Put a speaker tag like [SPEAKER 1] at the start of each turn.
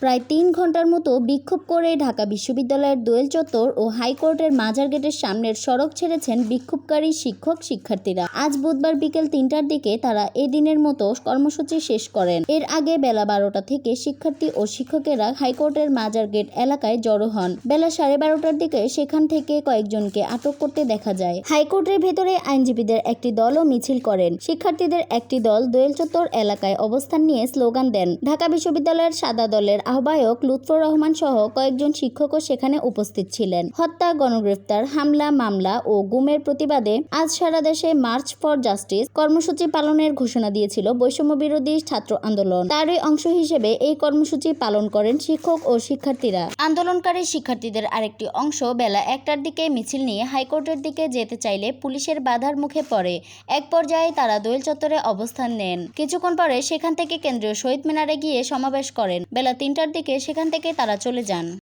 [SPEAKER 1] প্রায় ৩ ঘন্টার মতো বিক্ষোভ করে ঢাকা বিশ্ববিদ্যালয়ের দোয়েল চত্বর ও হাইকোর্টের মাজার গেটের সামনের সড়ক ছেড়েছেন বিক্ষোভকারী শিক্ষার্থীরা। আজ বুধবার বিকেল ৩টার দিকে তারা এদিনের মতো কর্মসূচি শেষ করেন। এর আগে বেলা ১২টা থেকে শিক্ষার্থী ও শিক্ষকেরা হাইকোর্টের মাজার গেট এলাকায় জড়ো হন। বেলা ১২:৩০টার দিকে সেখান থেকে কয়েকজনকে আটক করতে দেখা যায়। হাইকোর্টের ভেতরে আইনজীবীদের একটি দলও মিছিল করেন। শিক্ষার্থীদের একটি দল দোয়েল চত্বর এলাকায় অবস্থান নিয়ে স্লোগান দেন। ঢাকা বিশ্ববিদ্যালয়ের সাদা দলের আহ্বায়ক লুৎফর রহমান সহ কয়েকজন শিক্ষকও সেখানে উপস্থিত ছিলেন। হত্যা, গণগ্রেফতার, হামলা, মামলা ও গুমের প্রতিবাদে আজ সারা দেশে মার্চ ফর জাস্টিস কর্মসূচি পালনের ঘোষণা দিয়েছিল বৈষম্য বিরোধী ছাত্র আন্দোলন। তারই অংশ হিসেবে এই কর্মসূচি পালন করেন শিক্ষক ও শিক্ষার্থীরা। আন্দোলনকারী শিক্ষার্থীদের আরেকটি অংশ বেলা ১টার দিকে মিছিল নিয়ে হাইকোর্টের দিকে যেতে চাইলে পুলিশের বাধার মুখে পড়ে। এক পর্যায়ে তারা দোয়েল চত্বরে অবস্থান নেন। কিছুক্ষণ পরে সেখান থেকে কেন্দ্রীয় শহীদ মিনারে গিয়ে সমাবেশ করেন। বেলা ৩টার দিকে সেখান থেকে তারা চলে যান।